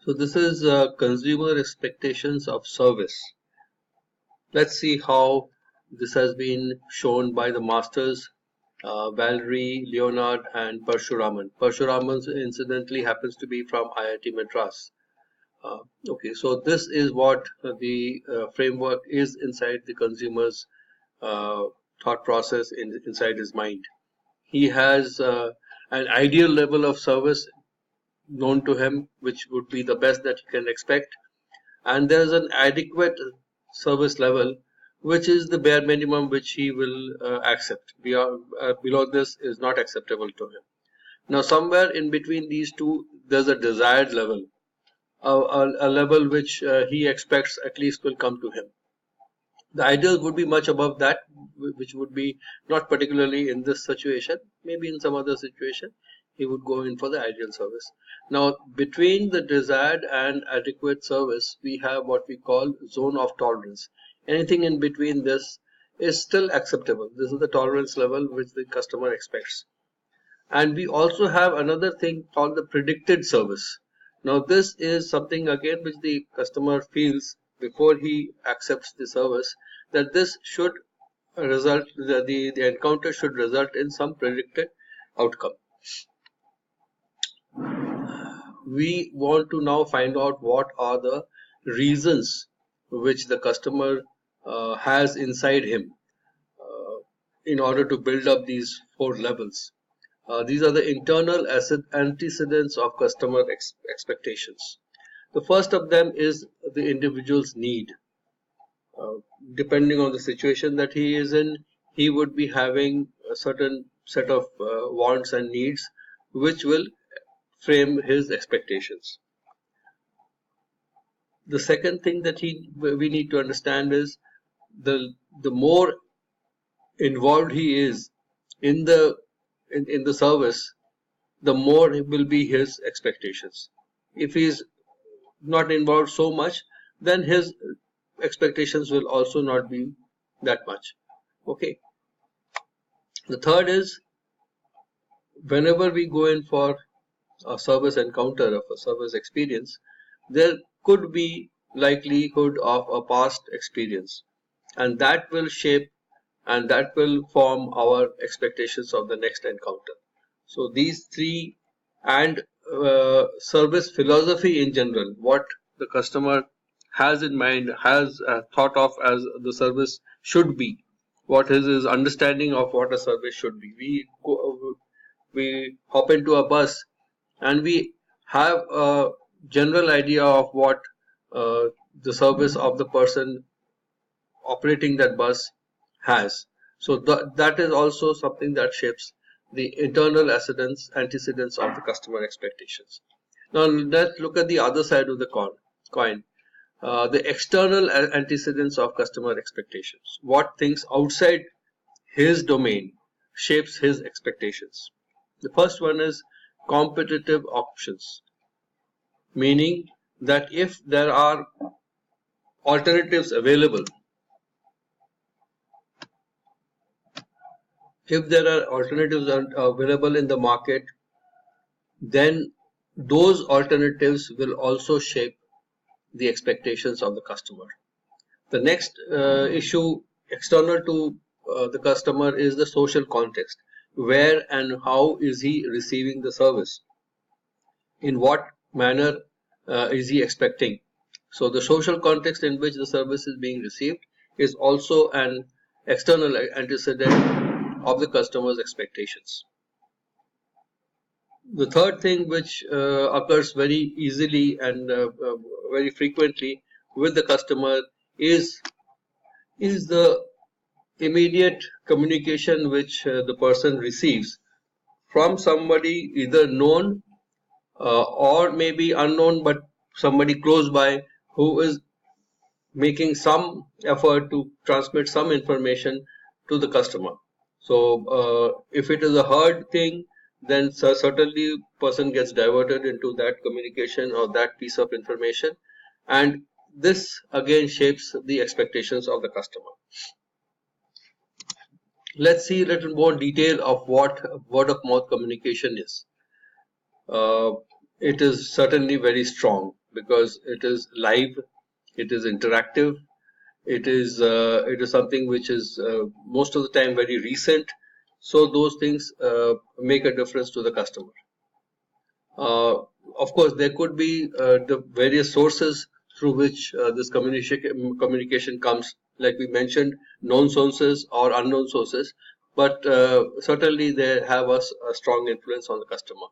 So this is consumer expectations of service. Let's see how this has been shown by the masters Valerie, Leonard, and Parshuraman. Parshuraman incidentally happens to be from IIT Madras. Okay, so this is what the framework is inside the consumer's uh, thought process inside his mind. He has an ideal level of service known to him, which would be the best that he can expect, and there's an adequate service level, which is the bare minimum which he will accept. Below this is not acceptable to him. Now, somewhere in between these two, there's a desired level, a level which he expects at least will come to him. The ideal would be much above that, which would be not particularly in this situation, maybe in some other situation, he would go in for the ideal service. Now, between the desired and adequate service, we have what we call zone of tolerance. Anything in between this is still acceptable. This is the tolerance level which the customer expects. And we also have another thing called the predicted service. Now, this is something again which the customer feels before he accepts the service, that this should result, the encounter should result in some predicted outcome. We want to now find out what are the reasons which the customer has inside him in order to build up these four levels. These are the internal antecedents of customer expectations. The first of them is the individual's need. Uh, Depending on the situation that he is in, he would be having a certain set of wants and needs which will frame his expectations. The second thing that we need to understand is the more involved he is in the service, the more will be his expectations. If he is not involved so much, then his expectations will also not be that much. Okay. The third is, whenever we go in for a service encounter of a service experience, there could be likelihood of a past experience, and that will shape and that will form our expectations of the next encounter. So these three, and service philosophy in general, what the customer has in mind, has thought of as the service should be, what is his understanding of what a service should be. We hop into a bus and we have a general idea of what the service of the person operating that bus has. So that is also something that shapes the internal antecedents of the customer expectations. Now let's look at the other side of the coin. The external antecedents of customer expectations. What things outside his domain shapes his expectations. The first one is competitive options, meaning that if there are alternatives available, if there are alternatives available in the market, then those alternatives will also shape the expectations of the customer. The next issue external to the customer is the social context. Where and how is he receiving the service? In what manner is he expecting? So the social context in which the service is being received is also an external antecedent of the customer's expectations. The third thing which occurs very easily and very frequently with the customer is the immediate communication which the person receives from somebody either known or maybe unknown, but somebody close by who is making some effort to transmit some information to the customer. So if it is a heard thing, then certainly person gets diverted into that communication or that piece of information, and this again shapes the expectations of the customer. Let's see a little more detail of what word of mouth communication is. it is certainly very strong because it is live, it is interactive, it is something which is most of the time very recent. So those things make a difference to the customer. Uh, of course, there could be the various sources through which this communication comes, like we mentioned, known sources or unknown sources, but certainly they have a strong influence on the customer.